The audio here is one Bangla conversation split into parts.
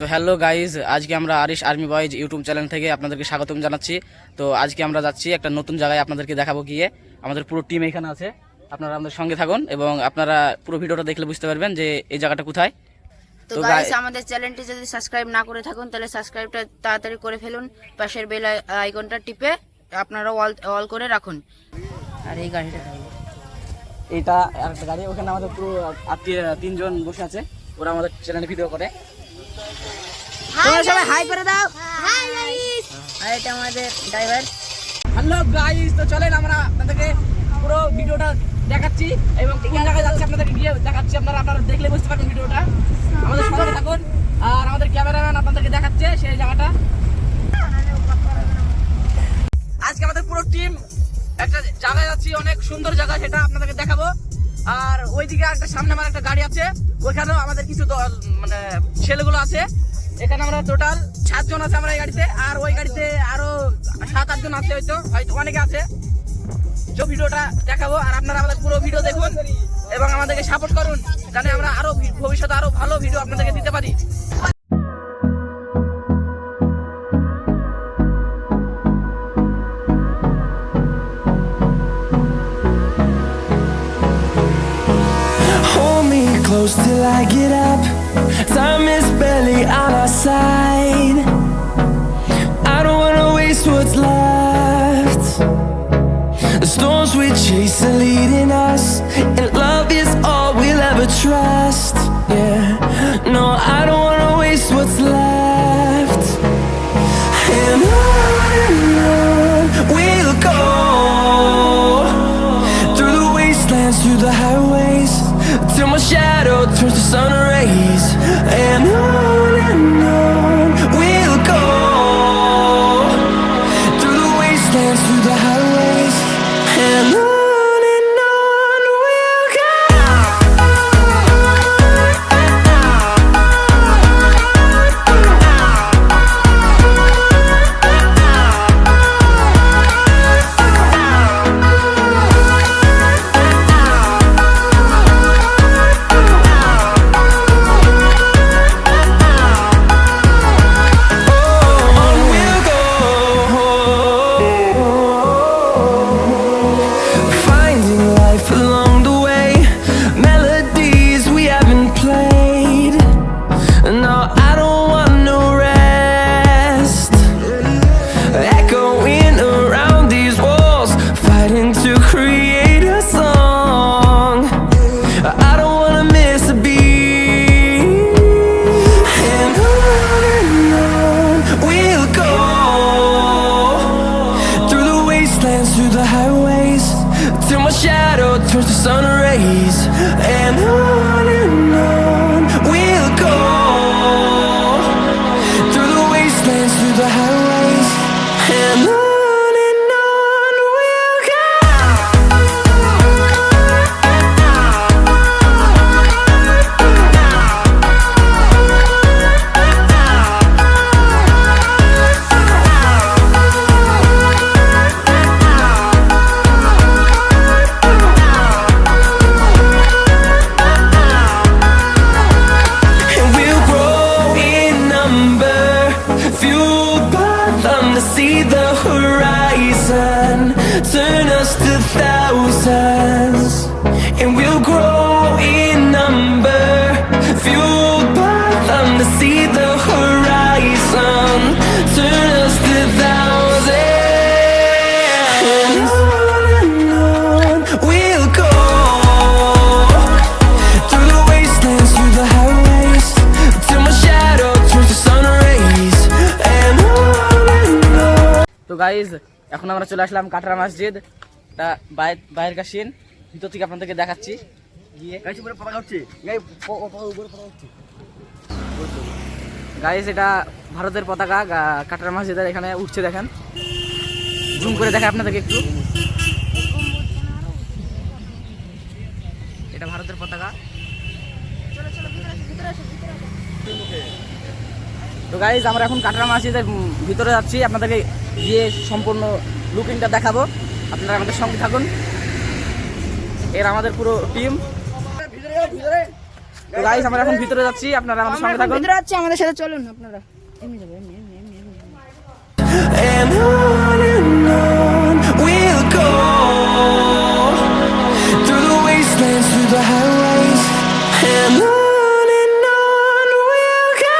তো হ্যালো গাইজ, আজকে আমরা Arish army boys YouTube channel থেকে আপনাদেরকে স্বাগতম জানাচ্ছি। তো আজকে আমরা যাচ্ছি একটা নতুন জায়গায়, আপনাদেরকে দেখাবো গিয়ে। আমাদের পুরো টিম এখানে আছে, আপনারা আমাদের সঙ্গে থাকুন এবং আপনারা পুরো ভিডিওটা দেখলে বুঝতে পারবেন যে এই জায়গাটা কোথায়। তো গাইস, আমাদের চ্যানেলটি যদি সাবস্ক্রাইব না করে থাকুন তাহলে সাবস্ক্রাইবটা তাড়াতাড়ি করে ফেলুন, পাশের বেল আইকনটা টিপে আপনারা অল করে রাখুন। আর এই গাড়িটা এইটা আরেকটা গাড়ি, ওখানে আমাদের পুরো আত্মীয় তিনজন বসে আছে, ওরা আমাদের চ্যানেলে ভিডিও করে। তোমরা সবাই হাই করে দাও। হাই গাইস, আর এটা আমাদের ড্রাইভার। হ্যালো গাইস, তো চলেন আমরা আপনাদেরকে পুরো ভিডিওটা দেখাচ্ছি এবং কোন জায়গায় যাচ্ছি আপনাদেরকে গিয়ে দেখাচ্ছি। আপনারা দেখলে বুঝতে পারবেন ভিডিওটা। আমাদের সঙ্গে থাকুন আর আমাদের ক্যামেরাম্যান আপনাদেরকে দেখাচ্ছে সেই জায়গাটা। আজকে আমাদের পুরো টিম একটা জায়গায় যাচ্ছি, অনেক সুন্দর জায়গা, সেটা আপনাদেরকে দেখাবো। আর ওইদিকে একটা সামনে আমার একটা গাড়ি আছে, ওইখানেও আমাদের কিছু মানে ছেলেগুলো আছে। এখানে আমরা টোটাল 7 জন আছে আমরা এই গাড়িতে, আর ওই গাড়িতে আরো 7-8 জন আছে, হয়তো অনেকে আছে। যে ভিডিওটা দেখাবো আর আপনারা আমাদের পুরো ভিডিও দেখুন এবং আমাদেরকে সাপোর্ট করুন, যাতে আমরা আরো ভবিষ্যতে আরো ভালো ভিডিও আপনাদেরকে দিতে পারি। Hold me close till I get up. Time is barely on our side. I don't wanna waste what's left. The storms we chase are leading us, and love is all we'll ever trust. Yeah, no, I don't wanna waste what's left. And on we'll go, through the wastelands, through the highways, till my shadow turns to sun rays. And on we'll go, through the wastelands, through the highways. And on we'll go. Finding life along the way, melodies we haven't played. No, I don't want no rest. Echoing around these walls, fighting to create a song. I don't wanna miss a beat. And on we'll go, through the wastelands, through the highways, till my shadow turns to sun rays. And on we'll go, through the wastelands, through the highways. And on we'll go. And we'll grow in number, fueled by them to see the horizon, turn us to thousands. And we'll grow in number, fueled by them to see the horizon, turn us to thousands. And on we'll go, through the wastelands, through the highways, till my shadow turns to sun rays. And on. তো গাইজ, এখন আমরা চলে আসলাম কাটরা মসজিদ। এটা বাইরের কা সিন, ভিতর থেকে আপনাদেরকে দেখাচ্ছি গিয়ে। গাইজ, এটা ভারতের পতাকা কাটরা মসজিদের এখানে উঠছে, দেখেন। জুম করে দেখে আপনাদেরকে একটু, এটা ভারতের পতাকা। তো গাইজ, আমরা এখন কাটরা মসজিদের ভিতরে যাচ্ছি, আপনাদেরকে গিয়ে সম্পূর্ণ লুকিংটা দেখাবো। আপনারা আমাদের সঙ্গে থাকুন। এর আমাদের পুরো টিম। তো গাইস আমরা এখন ভিতরে যাচ্ছি, আপনারা আমাদের সঙ্গে থাকুন। ভিতরে যাচ্ছি, আমাদের সাথে চলুন আপনারা। এমনি যাবো, এমনি। And on we'll go, through the wastelands, through the highways, and on we'll go.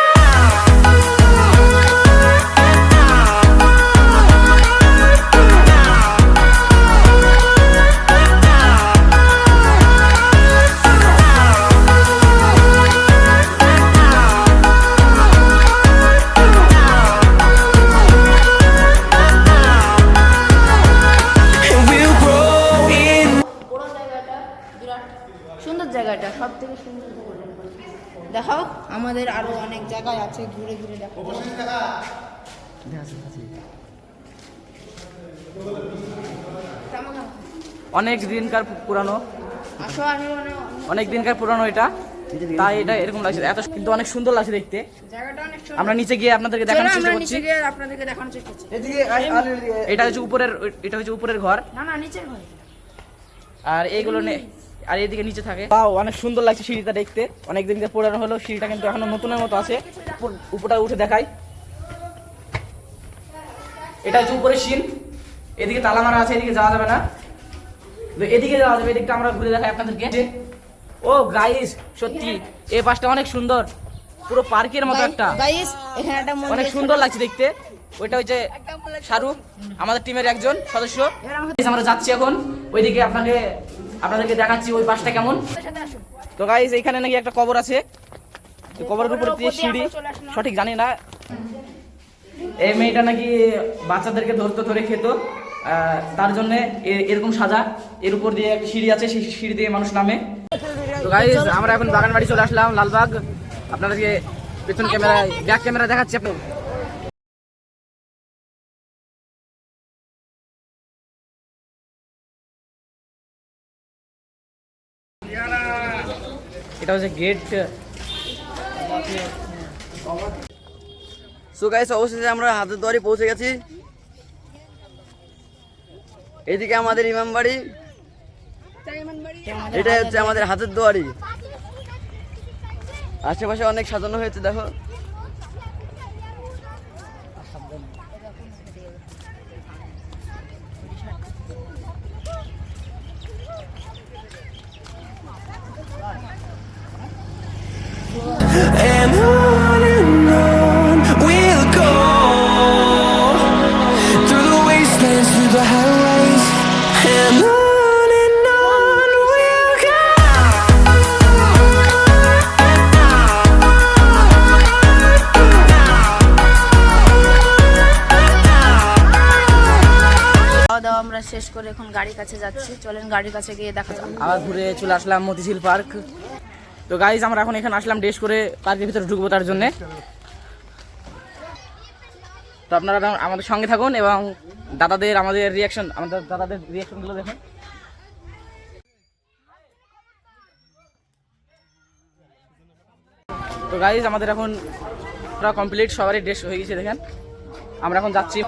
And we'll grow in. বড় জায়গাটা, বিরাট সুন্দর জায়গাটা, সব থেকে সুন্দর জায়গাটা। দেখাও, আমাদের আরো অনেক জায়গায় আছে, ঘুরে ঘুরে দেখো। অনেক দিনকার পুরানো, আসো, আমি অনেক দিনকার পুরানো এটা, তাই এটা এরকম লাগছে, এত কিন্তু অনেক সুন্দর লাগছে দেখতে। জায়গাটা অনেক সুন্দর। আমরা নিচে গিয়ে আপনাদেরকে দেখানোর চেষ্টা আমরা করছি। নিচে গিয়ে আপনাদেরকে দেখানোর চেষ্টা করছি। এটা হচ্ছে উপরের, এটা হচ্ছে উপরের ঘর, না নিচের ঘর। আর এইগুলো আর এইদিকে নিচে থাকে। তাও অনেক সুন্দর লাগছে সিঁড়িটা দেখতে, অনেক দিনকার পুরানো হলো সিঁড়িটা, কিন্তু এখনো নতুনের মতো আছে। উপরটা উঠে দেখাই, এটা হচ্ছে উপরের সিন, এদিকে তালা মারা আছে, এদিকে যাওয়া যাবে না, তো এদিকে যাওয়া যাবে। এদিকটা আমরা ঘুরে দেখাই আপনাদেরকে। ও গাইস, সত্যি এই পাশটা অনেক সুন্দর, পুরো পার্কের মতো একটা, গাইস এখানে একটা অনেক সুন্দর লাগছে দেখতে। ওইটা হচ্ছে শাহরুখ, আমাদের টিমের একজন সদস্য। আমরা যাচ্ছি এখন ওইদিকে, আপনাদেরকে দেখাচ্ছি ওই পাশটা কেমন। তো গাইস এইখানে নাকি একটা কবর আছে, তো কবরের উপরে দিয়ে সিঁড়ি, সঠিক জানি না। এই মেয়েটা নাকি বাচ্চাদেরকে ধরে খেত, তার জন্য এরকম সাজা। এর উপর দিয়ে একটা সিঁড়ি আছে, সেই সিঁড়ি দিয়ে মানুষ নামে। তো গাইস আমরা এখন বাগানবাড়ি চলে আসলাম, লালবাগ। আপনাদেরকে পেছন ক্যামেরায়, ব্যাক ক্যামেরা দেখাচ্ছি আপনার। এটা হচ্ছে গেট। সো গাইস, অবশেষে আমরা হাতের দুয়ারে পৌঁছে গেছি। এইদিকে আমাদের ইমাম বাড়ি, এটা হচ্ছে আমাদের হাতের দুয়ারি। আশেপাশে অনেক সাজানো হয়েছে, দেখো। And on we'll go, through the wastelands, through the highways, and on we'll go. খাওয়া দাওয়া আমরা শেষ করে এখন গাড়ির কাছে যাচ্ছি, চলেন গাড়ির কাছে গিয়ে দেখা যাক। আবার ঘুরে চলে আসলাম মতিঝিল পার্ক। তো গাইজ আমরা এখন এখানে আসলাম ড্রেস করে পার্কের ভিতরে ঢুকবো তার জন্য। তো আপনারা আমাদের সঙ্গে থাকুন এবং আমাদের দাদাদের রিয়াকশনগুলো দেখুন। তো গাইজ আমাদের এখন পুরো কমপ্লিট, সবারই ড্রেস হয়ে গেছে দেখেন। আমরা এখন যাচ্ছি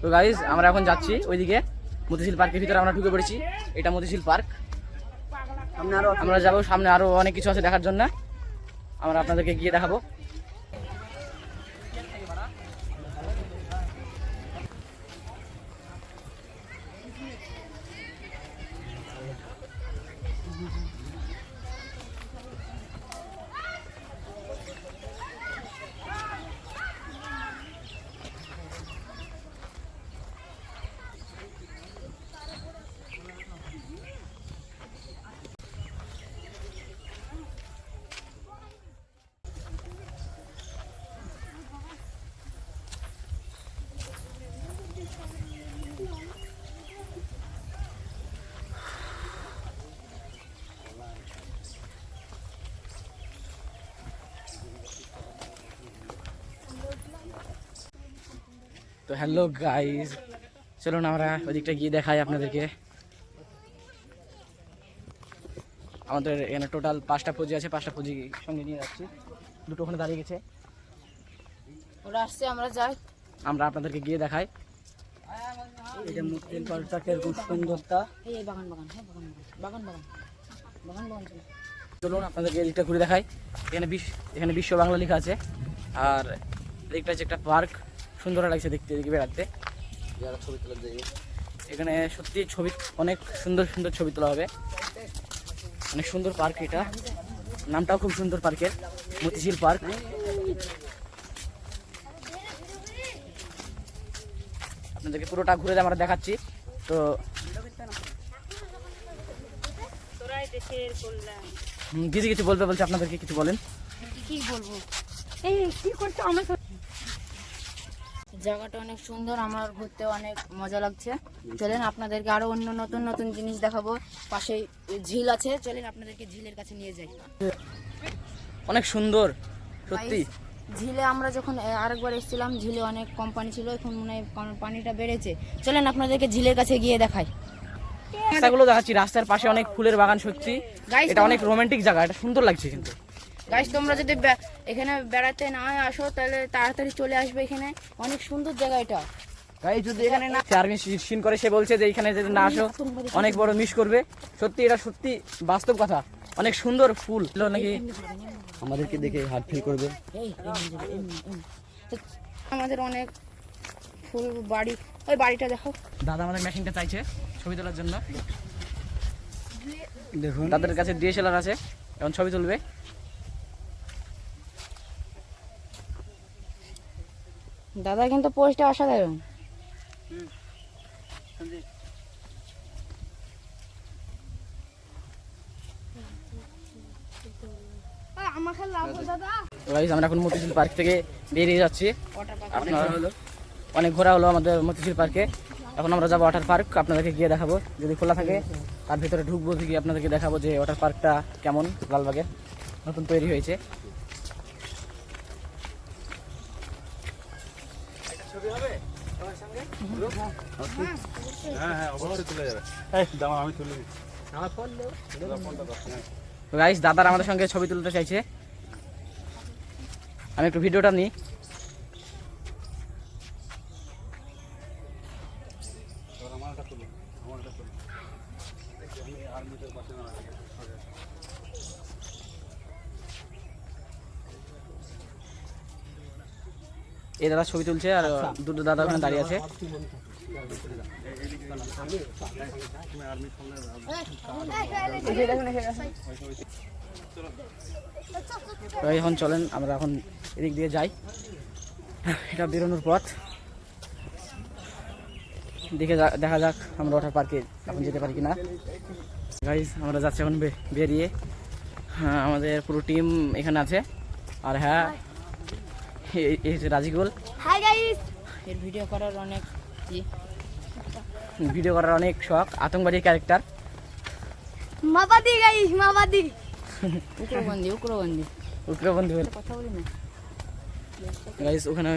তো গাইজ আমরা এখন যাচ্ছি ওইদিকে মতিঝিল পার্কের ভিতরে আমরা ঢুকে পড়েছি। এটা মতিঝিল পার্ক, আমরা যাবো সামনে, আরো অনেক কিছু আছে দেখার জন্য, আমরা আপনাদেরকে গিয়ে দেখাবো। তো হ্যালো গাইস, চলুন আমরা ওদিকটা গিয়ে দেখাই আপনাদেরকে। আমাদের এখানে টোটাল 5টা ফৌজি আছে, 5টা ফৌজি সঙ্গে নিয়ে যাচ্ছি। দুটো ওখানে দাঁড়িয়ে গেছে, ওরা আসছে, আমরা যাই, আমরা আপনাদেরকে গিয়ে দেখাই। এটা মুক্তির পার্কের খুব সুন্দরতা। এই বাগান বাগান, হ্যাঁ বাগান বাগান বাগান বাগান বাগান চলো। চলুন আপনাদেরকে এদিকটা ঘুরে দেখাই। এখানে বিশ্ব বাংলা লেখা আছে। আর এদিকটা হচ্ছে একটা পার্ক, সুন্দর লাগছে দেখতে, এদিকে বেড়াতে। যারা ছবি তোলা যায়, এখানে সত্যি ছবি, অনেক সুন্দর সুন্দর ছবি তোলা হবে। অনেক সুন্দর পার্ক, এটা নামটাও খুব সুন্দর পার্কের, মতিঝিল পার্ক। আপনাদেরকে পুরোটা ঘুরে আমরা দেখাচ্ছি। তো দিদি কিছু বলবে বলছে, আপনাদেরকে কিছু বলেন। কি বলবো, এই কি করছো আমরা? জায়গাটা অনেক সুন্দর, আমার ঘুরতে অনেক মজা লাগছে। চলেন আপনাদেরকে আরো অন্য নতুন নতুন জিনিস দেখাবো। পাশে ঝিল আছে, চলেন আপনাদেরকে ঝিলের কাছে নিয়ে যাই। অনেক সুন্দর সত্যি। ঝিলে আমরা যখন আরেকবার এসেছিলাম, ঝিলে অনেক কম পানি ছিল, এখন মনে হয় পানিটা বেড়েছে। চলেন আপনাদেরকে ঝিলের কাছে গিয়ে দেখাই। রাস্তাগুলো দেখাচ্ছি, রাস্তার পাশে অনেক ফুলের বাগান। সত্যি Guys, এটা অনেক রোমান্টিক জায়গা, এটা সুন্দর লাগছে। কিন্তু গাইস, তোমরা যদি এখানে বেড়াতে না আসো তাহলে তাড়াতাড়ি চলে আসবে, এখানে অনেক সুন্দর জায়গা এটা। গাইস যদি এখানে না আর্মি সিন করে, সে বলছে যে এখানে যদি না আসো অনেক বড় মিস করবে। সত্যি এটা সত্যি বাস্তব কথা। অনেক সুন্দর ফুল নাকি, আমাদেরকে দেখে হার্ট ফিল করবে। আমাদের অনেক ফুল বাড়ি, ওই বাড়িটা দেখো। দাদা আমাদের মেশিনটা চাইছে ছবি তোলার জন্য। দেখুন তাদের কাছে ডিএসএলআর আছে, এখন ছবি তুলবে। দাদা কিন্তু পোস্টে অসাধারণ। গাইস আমরা এখন মতিঝিল পার্ক থেকে বেরিয়ে যাচ্ছি। আপনার অনেক ঘোরা হলো আমাদের মতিঝিল পার্কে। এখন আমরা যাবো ওয়াটার পার্ক, আপনাদেরকে গিয়ে দেখাবো। যদি খোলা থাকে তার ভিতরে ঢুকবো, গিয়ে আপনাদেরকে দেখাবো যে ওয়াটার পার্কটা কেমন, লালবাগের নতুন তৈরি হয়েছে। গাইস দাদার আমাদের সঙ্গে ছবি তুলতে চাইছে, আমি একটু ভিডিওটা নিই। এই দাদা ছবি তুলছে, আর দুটো দাদা ওখানে দাঁড়িয়ে আছে। তো এখন চলেন আমরা এখন এদিক দিয়ে যাই, এটা বেরোনোর পথ। দেখা যাক আমরা ওয়াটার পার্কে এখন যেতে পারি কিনা। গাইজ আমরা যাচ্ছি এখন বেরিয়ে। হ্যাঁ, আমাদের পুরো টিম এখানে আছে। আর হ্যাঁ, এই হচ্ছে রাজিকুল। হাই গাইস, এর ভিডিও করার অনেক শখ, আতঙ্কবাদী ক্যারেক্টার। মাবাদি গাইস, মাবাদি উগ্রবন্দি বলে কথা বলি না গাইস। ওখানে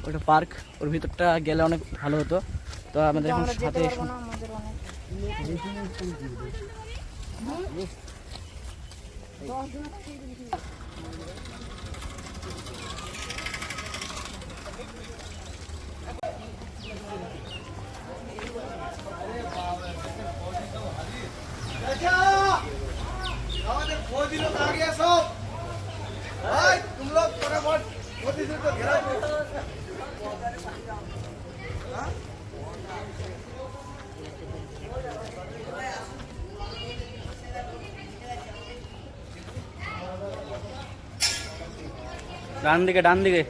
ওটা পার্ক, ওর ভিতরটা গেলে অনেক ভালো হতো। তো আমাদের এখন আমরা যেতে সাথে পারবো না, আমাদের অনেক আমাদের ফৌজি লোক आ गया सब भाई तुम लोग फटाफट मोदी जी को घेराव करो। ডান দিকে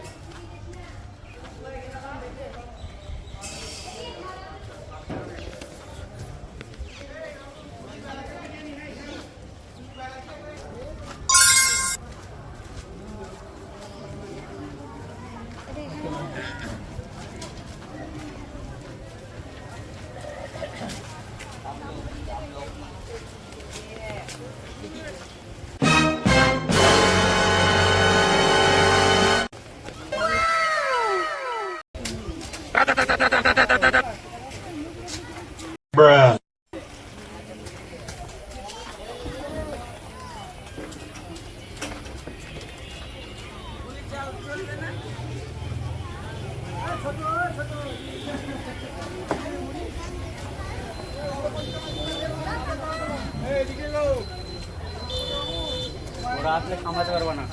ওরা আসলে সামলাতে পারবে না।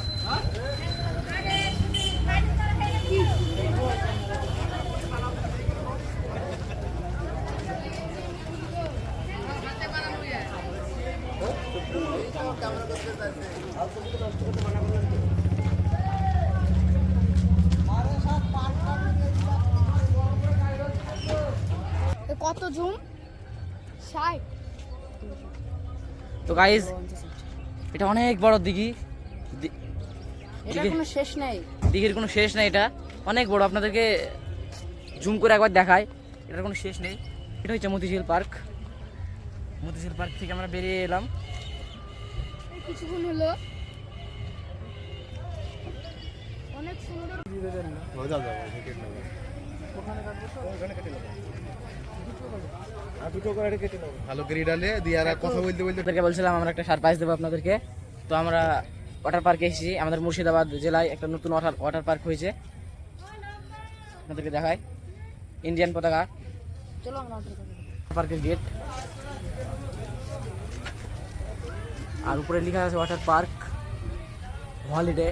কত জুম 60 তো গাইজ এটা অনেক বড় দিঘি, এটা কোনো শেষ নেই। দিঘির কোনো শেষ নেই, এটা অনেক বড়। আপনাদেরকে জুম করে একবার দেখায়, এটার কোনো শেষ নেই। এটা হচ্ছে মতিঝিল পার্ক। মতিঝিল পার্ক থেকে আমরা বেরিয়ে এলাম। কিছুক্ষণ হলো অনেক সুন্দর। ভালো করে ডালে দিয়ে আর কথা বলতে বলতে আপনাদেরকে বলছিলাম আমরা একটা সারপ্রাইজ দেবো আপনাদেরকে। তো আমরা ওয়াটার পার্কে এসেছি, আমাদের মুর্শিদাবাদ জেলায় একটা নতুন ওয়াটার পার্ক হয়েছে, আপনাদেরকে দেখায়। ইন্ডিয়ান পতাকা, চলো আমরা পার্কের গেট, আর উপরে লেখা আছে ওয়াটার পার্ক হলিডে।